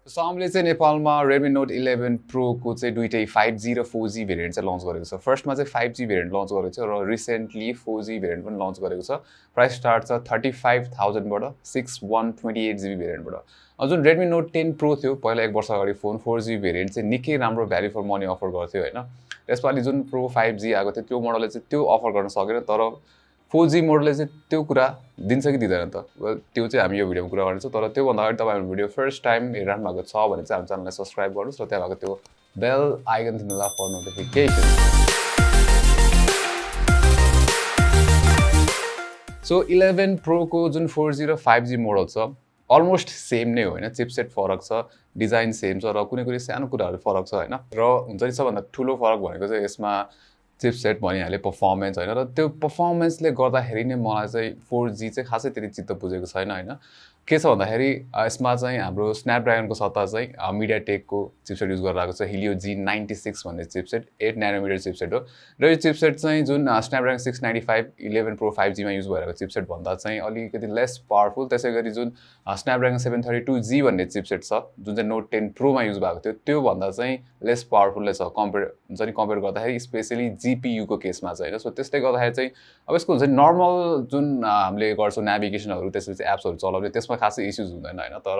Samle चाहिँ नेपालमा Redmi Note 11 Pro को चाहिँ दुईटै 5G र 4G भेरिएन्ट चाहिँ लन्च गरेको छ। फर्स्टमा चाहिँ 5G भेरिएन्ट लन्च गरेको छ र रिसेन्टली 4G भेरिएन्ट पनि लन्च गरेको छ। प्राइस स्टार्ट छ 35,000 बाट 6128GB भेरिएन्टबाट। जुन Redmi Note 10 Pro थियो पहिला एक वर्ष अगाडि फोन 4G भेरिएन्ट चाहिँ निकै राम्रो भ्याल्यु फर मनी अफर गर्थ्यो हैन। त्यसपालि जुन Pro 5G आएको थियो त्यो मोडलले चाहिँ त्यो अफर गर्न सकेन तर 4G मोडले चाहिँ त्यो कुरा दिन्छ कि दिँदैन त त्यो चाहिँ हामी यो भिडियोमा कुरा गर्छौं तर त्यो भन्दा अगाडि तपाईहरु भिडियो फर्स्ट टाइम हेरिरहनु भएको छ भने चाहिँ हाम्रो च्यानललाई सब्स्क्राइब गर्नुस् र त्यहाँ भएको त्यो बेल आइकन थिच्नुला फर नोटिफिकेसन। सो 11 Pro को जुन 4G र 5G मोडल छ अलमोस्ट सेम नै हो हैन। चिपसेट फरक छ, डिजाइन सेम छ र कुनै कुनै सानो कुराहरु फरक छ हैन। र हुन्छ नि सबभन्दा ठूलो फरक भनेको चाहिँ यसमा चिपसेट भनिहाले परफर्मेन्स हैन र त्यो परफर्मेन्सले गर्दाखेरि नै मलाई चाहिँ 4G चाहिँ खासै त्यति चित्त बुझेको छैन हैन। के छ भन्दाखेरि यसमा चाहिँ हाम्रो स्न्यापड्रागन को सट्टा चाहिँ MediaTek को चिपसेट युज गरिरहेको छ Helio G96 भन्ने चिपसेट 8 नैनोमिटर चिपसेट हो र यो चिपसेट चाहिँ जुन स्न्यापड्रागन 695 11 Pro 5G मा युज भइरहेको चिपसेट भन्दा चाहिँ अलिकति लेस पावरफुल। त्यसैगरी जुन स्न्यापड्रागन 732G भन्ने चिपसेट छ जुन चाहिँ Note 10 Pro मा युज भएको थियो त्यो भन्दा चाहिँ लेस पावरफुल छ कम्पेयर हुन्छ नि कम्पेयर गर्दाखेरि स्पेशली GPU को केसमा चाहिँ हैन। सो त्यसले गर्दाखेरि चाहिँ अब यसको हुन्छ नि नर्मल जुन हामीले गर्छौं नेभिगेसनहरु त्यसपछि एप्सहरु चलाउने त्यसमा खासै इश्यूज हुँदैन हैन। तर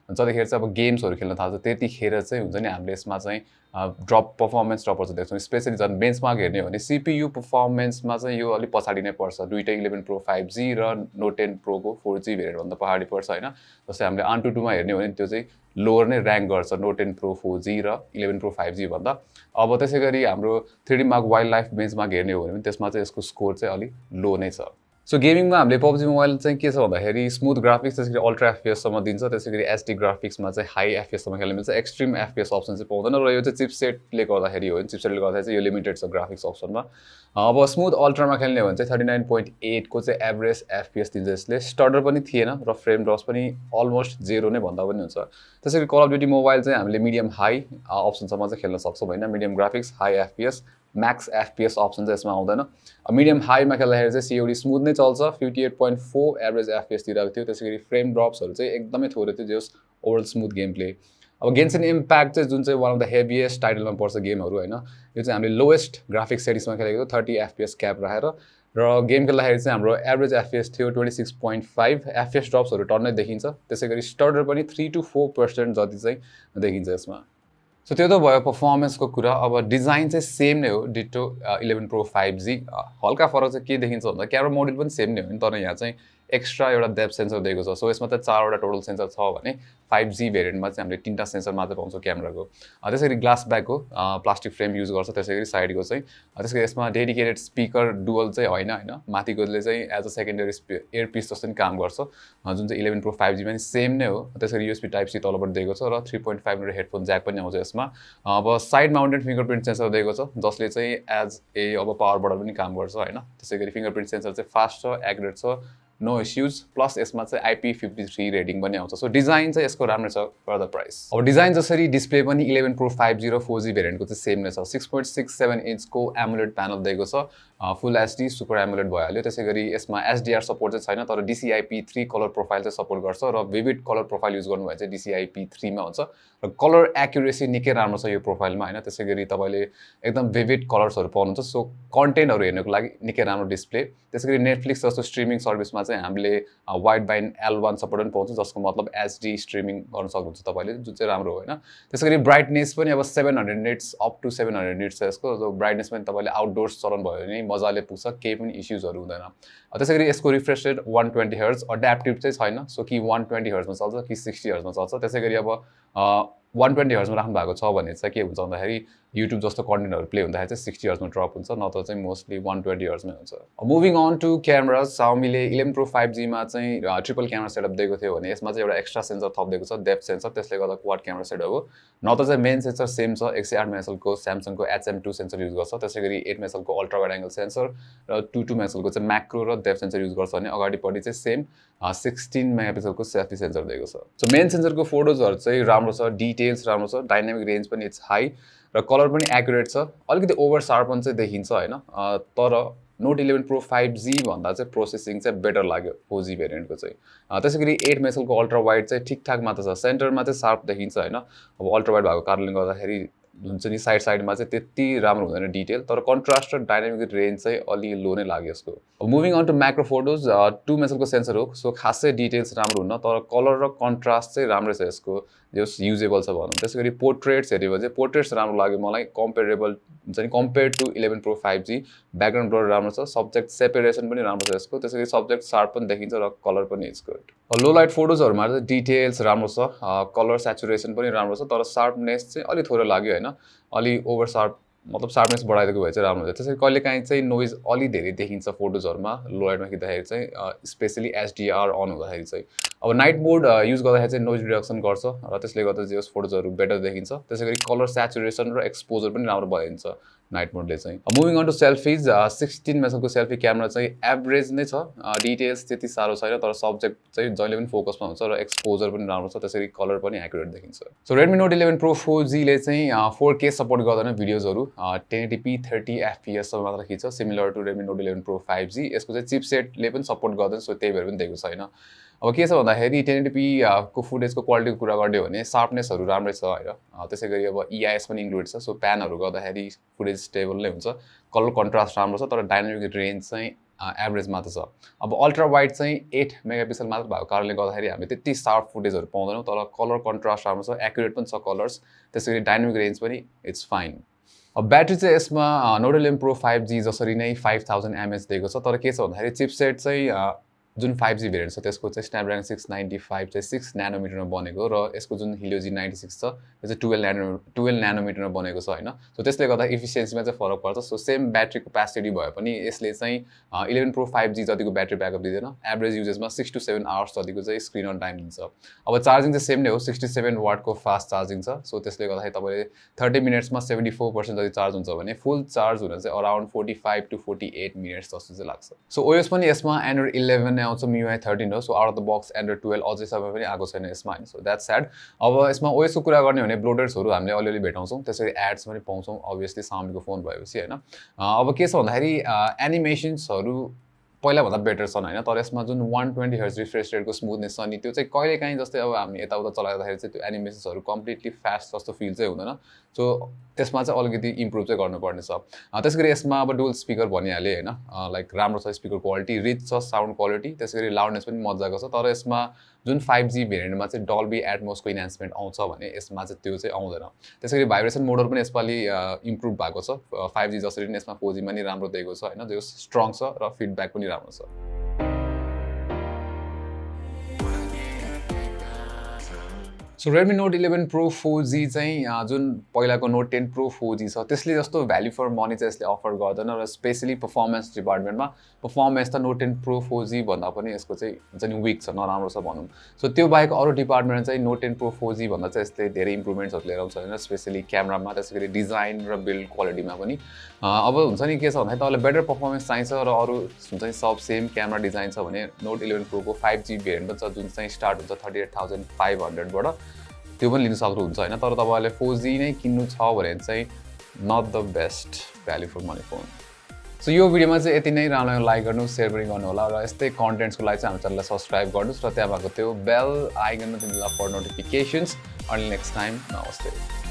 जतिखेर चाहिँ अब गेम्सहरु खेल्न थाल्छ त्यतिखेर चाहिँ हुन्छ नि हामीले यसमा चाहिँ ड्रप परफर्मेन्स ड्रपहरु चाहिँ देख्छौं। स्पेशली जन बेन्चमार्क हेर्ने हो भने CPU परफर्मेन्समा चाहिँ यो अलि पछाडी नै पर्छ। दुईटै 11 Pro 5G र Note 10 Pro को 4G भेरिएन्ट भन्दा पछाडी पर्छ हैन। जस्तै हामीले AnTuTu मा हेर्ने हो भने त्यो चाहिँ लोअर नै र्याङ्क गर्छ Note 10 Pro 4G र 11 Pro 5G भन्दा। अब त्यसैगरी हाम्रो 3D Mark वाइल्डलाइफ बेन्चमार्क हेर्ने हो भने त्यसमा चाहिँ यसको स्कोर चाहिँ अलि लो नै छ। सो गेमिङमा हामीले PUBG मोबाइल चाहिँ के छ भन्दाखेरि स्मुथ ग्राफिक्स त्यसैगरी अल्ट्रा FPS सम्म दिन्छ। त्यसैगरी HD ग्राफिक्समा चाहिँ हाई FPS सम्म खेल्न मिल्छ। एक्सट्रिम FPS अप्सन चाहिँ पाउँदैन र यो चाहिँ चिपसेटले गर्दाखेरि हो नि चिपसेटले गर्दाखेरि चाहिँ यो लिमिटेड छ ग्राफिक्स अप्सनमा। अब स्मुथ अल्ट्रामा खेल्ने हो भने चाहिँ 39.8 को चाहिँ एभरेज FPS दिन्छ यसले। स्टडर पनि थिएन र फ्रेम ड्रप्स पनि अलमोस्ट जेरो नै भन्दा पनि हुन्छ। त्यसैगरी कल अफ ड्युटी मोबाइल चाहिँ हामीले मिडियम हाई अप्सनसम्म चाहिँ खेल्न सक्छौं हैन। Medium graphics high FPS Max FPS option चाहिँ यसमा आउँदैन। मिडियम हाईमा खेल्दाखेरि चाहिँ COD स्मुथ नै चल्छ 58.4 एभरेज FPS दिइरहेको थियो। त्यसैगरी फ्रेम ड्रप्सहरु चाहिँ एकदमै थोरै थियो जस ओभरअल स्मुथ गेम प्ले। अब गेन्सन इम्प्याक्ट चाहिँ जुन चाहिँ वान अफ द हेभिएस्ट टाइटलमा पर्छ गेमहरु हैन यो चाहिँ हामीले लोएस्ट ग्राफिक्स सेटिङमा खेलेको थियो 30 FPS क्याप राखेर र गेम खेल्दाखेरि चाहिँ हाम्रो एभरेज FPS थियो 26.5 FPS ड्रप्सहरु टन्नै देखिन्छ। त्यसैगरी स्टडर पनि 3 to 4% जति चाहिँ देखिन्छ यसमा। सो त्यो त भयो परफर्मेन्सको कुरा। अब डिजाइन चाहिँ सेम नै हो डिटो 11 Pro 5G। हल्का फरक चाहिँ के देखिन्छ भन्दा क्यामेरा मोड्युल पनि सेम नै हो नि तर यहाँ चाहिँ एक्स्ट्रा एउटा डेप्थ सेन्सर दिएको छ। सो यसमा त 4 वटा टोटल सेन्सर छ भने 5G भेरिएन्टमा चाहिँ हामीले 3टा सेन्सर मात्र पाउँछौं क्यामेराको। त्यसैगरी ग्लास ब्याक हो प्लास्टिक फ्रेम युज गर्छ। त्यसैगरी साइडको चाहिँ त्यसैगरी यसमा डेडिकेटेड स्पिकर डुअल चाहिँ होइन हैन। माथिकोले चाहिँ एज अ सेकेन्डरी एयरपिस जस्तो नि काम गर्छ जुन चाहिँ 11 Pro 5G मा नि सेम नै हो। त्यसैगरी USB टाइप सी तलबाट दिएको छ र 3.5 मिटर हेडफोन ज्याक पनि आउँछ यसमा। अब साइड माउन्टेड फिंगरप्रिन्ट सेन्सर दिएको छ जसले चाहिँ एज ए अब पावर बटन पनि काम गर्छ हैन। त्यसैगरी फिंगरप्रिन्ट सेन्सर चाहिँ फास्ट छ एक्युरेट छ नो इश्यूज प्लस यसमा चाहिँ IP53 रेटिङ पनि आउँछ। सो डिजाइन चाहिँ यसको राम्रो छ फर द प्राइस। अब डिजाइन जसरी डिस्प्ले पनि 11 Pro 5G र 4G भेरिएन्टको चाहिँ सेम नै छ। 6.67 इन्चको एमोलेड प्यानल दिएको छ। फुल HD सुपर एमोलेड भइहाल्यो। त्यसैगरी यसमा SDR सपोर्ट चाहिँ छैन तर DCI-P3 कलर प्रोफाइल चाहिँ सपोर्ट गर्छ र विविड कलर प्रोफाइल युज गर्नु भए चाहिँ DCI-P3 मा हुन्छ र कलर एक्युरेसी निकै राम्रो छ यो प्रोफाइलमा हैन। त्यसैगरी तपाईले एकदम विविड कलर्सहरु पाउनुहुन्छ। सो कन्टेन्टहरु हेर्नको लागि निकै राम्रो डिस्प्ले। त्यसैगरी नेटफ्लिक्स जस्तो स्ट्रिमिङ सर्भिसमा चाहिँ हामीले वाइड बाइन्ड L1 सपोर्ट पनि पाउँछ जसको मतलब HD स्ट्रिमिङ गर्न सक्नुहुन्छ तपाईले जुन चाहिँ राम्रो हो हैन। त्यसैगरी ब्राइटनेस पनि अब 700 निट्स अप टु 700 निट्स छ यसको। जो ब्राइटनेस पनि तपाईले आउटडोर्स चलाउनु भयो भने मजाले पुग्छ केही पनि इश्यूजहरु हुँदैन। त्यसैगरी यसको रिफ्रेश रेट 120 हर्ट्ज अड्याप्टिभ चाहिँ छैन। सो कि 120 हर्ट्जमा चल्छ कि 60 हर्ट्जमा चल्छ। त्यसैगरी अब 120 हर्ट्जमा राख्नु भएको छ भने चाहिँ के हुन्छ भन्दाखेरि YouTube जस्तो कन्टेन्टहरु प्ले हुँदाखेरि चाहिँ 60 हर्ट्जमा ड्रप हुन्छ नत्र चाहिँ मोस्टली 120 हर्ट्जमै हुन्छ। Moving on to cameras Xiaomi ले 11 Pro 5G मा चाहिँ ट्रिपल क्यामेरा सेटअप दिएको थियो भने यसमा चाहिँ एउटा एक्स्ट्रा सेन्सर थप दिएको छ डेप्थ सेन्सर। त्यसले गर्दा क्वाड क्यामेरा सेटअप हो नत्र चाहिँ मेन सेन्सर सेम छ 108 मेगापिक्सल को Samsung को HM2 सेन्सर युज गर्छ। त्यसैगरी 8 मेगापिक्सल को अल्ट्रा वाइड एंगल सेन्सर र 22 मेगापिक्सल को चाहिँ म्याक्रो र डेप्थ सेन्सर युज गर्छ भने अगाडिपटि चाहिँ सेम 16 मेगापिक्सल को सेल्फी सेन्सर दिएको छ। सो मेन सेन्सरको फोटोजहरु चाहिँ राम्रो छ डिटेल्स राम्रो छ डाइनामिक रेन्ज पनि इट्स हाई र कलर पनि एक्युरेट छ। अलिकति ओभर शार्पन चाहिँ देखिन्छ हैन तर Note 11 Pro 5G भन्दा चाहिँ प्रोसेसिङ चाहिँ बेटर लाग्यो 4G भेरिएन्टको चाहिँ त्यसैगरी 8 मेगापिक्सलको अल्ट्रा वाइड चाहिँ ठिकठाक मात्र छ सेन्टरमा चाहिँ शार्प देखिन्छ हैन अब अल्ट्रा वाइड भएको कारणले गर्दाखेरि हुन्छ नि साइडमा चाहिँ त्यति राम्रो हुँदैन डिटेल तर कन्ट्रास्ट र डायनामिक रेन्ज चाहिँ अलि लो नै लाग्यो यसको moving on to macro photos 2 मेगापिक्सलको सेन्सर हो सो खासै डिटेल्स राम्रो हुन्न तर कलर र कन्ट्रास्ट चाहिँ राम्रै छ यसको जस युजेबल छ भनौँ त्यसैगरी पोर्ट्रेट्स हेऱ्यो भने चाहिँ पोर्ट्रेट्स राम्रो लाग्यो मलाई कम्पेरेबल हुन्छ नि compare to 11 Pro 5G background blur राम्रो छ सब्जेक्ट सेपरेसन पनि राम्रो छ यसको त्यसैगरी सब्जेक्ट शार्प पनि देखिन्छ र कलर पनि इट्स गुड लो लाइट फोटोजहरुमा चाहिँ डिटेल्स राम्रो छ कलर स्याचुरेसन पनि राम्रो छ तर शार्पनेस चाहिँ अलि थोरै लाग्यो हैन अलि ओभर शार्प मतलब शार्पनेस बढाइदिएको भए चाहिँ राम्रो हुन्छ त्यसैले कहिलेकाहीँ चाहिँ नोइज अलि धेरै देखिन्छ फोटोजहरुमा लो लाइटमा खिच्दाखेरि चाहिँ स्पेशली एचडीआर अन हुँदाखेरि चाहिँ अब नाइट मोड युज गर्दाखेरि चाहिँ नोइज रिडक्सन गर्छ र त्यसले गर्दा चाहिँ फोटोजहरु बेटर देखिन्छ त्यसैगरी कलर स्याचुरेसन र एक्सपोजर पनि राम्रो भइन्छ नाइट मोडले चाहिँ मुभिङ अन टु सेल्फिज 16 मेगापिक्सलको सेल्फी क्यामेरा चाहिँ एभरेज नै छ डिटेल्स त्यति साह्रो छैन तर सब्जेक्ट चाहिँ जहिले पनि फोकसमा हुन्छ र एक्सपोजर पनि राम्रो छ त्यसैगरी कलर पनि एक्युरेट देखिन्छ so Redmi Note 11 Pro 4G ले चाहिँ 4K सपोर्ट गर्दैन भिडियोजहरु 1080p 30 fps सम्म मात्र खिच्छ similar to Redmi Note 11 Pro 5G यसको चाहिँ चिपसेटले पनि सपोर्ट गर्दैन सो त्यही भएर पनि दिएको छैन अब के छ भन्दाखेरि 1080p को फुटेजको क्वालिटीको कुरा गर्ने हो भने शार्पनेसहरु राम्रै छ हैन त्यसैगरी अब EIS पनि इन्क्लुडेड छ सो प्यानहरु गर्दाखेरि फुटेज स्टेबल नै हुन्छ कलर कन्ट्रास्ट राम्रो छ तर डायनामिक रेन्ज चाहिँ एभरेज मात्र छ अब अल्ट्रा वाइड चाहिँ 8 मेगापिक्सल मात्र भएको कारणले गर्दाखेरि हामीले त्यति शार्प फुटेजहरु पाउँदैनौं तर कलर कन्ट्रास्ट राम्रो छ एक्युरेट पनि छ कलर्स त्यसैगरी डायनामिक रेन्ज पनि इट्स फाइन अब ब्याट्री चाहिँ यसमा Note 11 Pro 5G जसरी नै 5000 mAh दिएको छ तर के छ भन्दाखेरि चिपसेट चाहिँ जुन 5G भेरिएन्ट छ त्यसको चाहिँ Snapdragon 695 चाहिँ 6 नानोमिटरमा बनेको र यसको जुन Helio G96 छ त्यो चाहिँ 12 नानोमिटरमा बनेको छ हैन सो त्यसले गर्दा एफिसिएन्सीमा चाहिँ फरक पर्छ सो सेम ब्याट्री क्यापेसिटी भए पनि यसले चाहिँ 11 Pro 5G जतिको ब्याट्री ब्याकअप दिदैन एभरेज युजेसमा 6 to 7 आवर्स जतिको चाहिँ स्क्रिन अन टाइम दिन्छ अब चार्जिङ चाहिँ सेम नै हो 67 वाटको फास्ट चार्जिङ छ सो त्यसले गर्दाखेरि तपाईले 30 मिनेट्समा 74% जति चार्ज हुन्छ भने फुल चार्ज हुन चाहिँ अराउन्ड 45 to 48 मिनेट्स जस्तो चाहिँ लाग्छ सो ओएस पनि यसमा Android 11 आउँछ MIUI 13 हो so out of the box Android 12 अझै सबै पनि आएको छैन यसमा हैन सो द्याट्स स्याड अब यसमा ओएस को कुरा गर्ने हो भने ब्लोटर्सहरु हामीले अलिअलि भेटाउँछौं त्यसैले एड्स पनि पाउँछौं obviously Xiaomi को फोन भएपछि हैन अब के छ भन्दाखेरि एनिमेसन्सहरु पहिला भन्दा बेटर छन् हैन तर यसमा जुन 120 Hz रिफ्रेश रेटको स्मुथनेस छ नि त्यो चाहिँ कहिलेकाहीँ जस्तै अब हामी यताउता चलाउँदाखेरि चाहिँ त्यो एनिमेसन्सहरु कम्प्लिटली फास्ट जस्तो फिल चाहिँ हुँदैन सो त्यसमा चाहिँ अलिकति इम्प्रुभ चाहिँ गर्नुपर्ने छ त्यसैगरी यसमा अब डुअल स्पिकर भनिहाले हैन लाइक राम्रो छ स्पिकर क्वालिटी रिच छ साउन्ड क्वालिटी त्यसैगरी लाउडनेस पनि मज्जाको छ तर यसमा जुन 5G भेरिएन्टमा चाहिँ डल्बी एटमोसको इन्हान्समेन्ट आउँछ भने यसमा चाहिँ त्यो चाहिँ आउँदैन त्यसैगरी भाइब्रेसन मोडर पनि यसपालि इम्प्रुभ भएको छ 5G जसरी नै यसमा 4G मा नि राम्रो दिएको छ हैन त्यो स्ट्रङ छ र फिडब्याक पनि राम्रो छ so Redmi Note 11 Pro 4G चाहिँ जुन पहिलाको Note 10 Pro 4G छ त्यसले जस्तो भ्याल्यु फर मनी चाहिँ यसले अफर गर्दैन र स्पेशली परफर्मेन्स डिपार्टमेन्टमा परफर्मेन्स त Note 10 Pro 4G भन्दा पनि यसको चाहिँ हुन्छ नि वीक छ नराम्रो छ भनौं सो त्यो बाहेक अरु डिपार्टमेन्ट चाहिँ Note 10 Pro 4G भन्दा चाहिँ यसले धेरै इम्प्रुभमेन्ट्सहरु लिएर आउँछ हैन स्पेशली क्यामेरामा त्यसैगरी डिजाइन र बिल्ड क्वालिटीमा पनि अब हुन्छ नि के छ भन्दा तपाईलाई बेटर परफर्मेन्स चाहिन्छ र अरु हुन्छ नि सब सेम क्यामेरा डिजाइन छ भने Note 11 Pro को 5G भेरिएन्ट पनि छ जुन चाहिँ स्टार्ट हुन्छ 38500 बाट त्यो पनि लिन सक्नुहुन्छ हैन तर तपाईहरुले 4G नै किन्नु छ भने चाहिँ not the best value for money phone so यो भिडियोमा चाहिँ यति नै राम्रो लाइक गर्नु शेयर पनि गर्नु होला र यस्तै कन्टेन्ट्सको लागि चाहिँ हाम्रो च्यानललाई सब्स्क्राइब गर्नुस् र त्यहाँ भएको त्यो बेल आइकनमा तिमीलाई for notifications until next time नमस्ते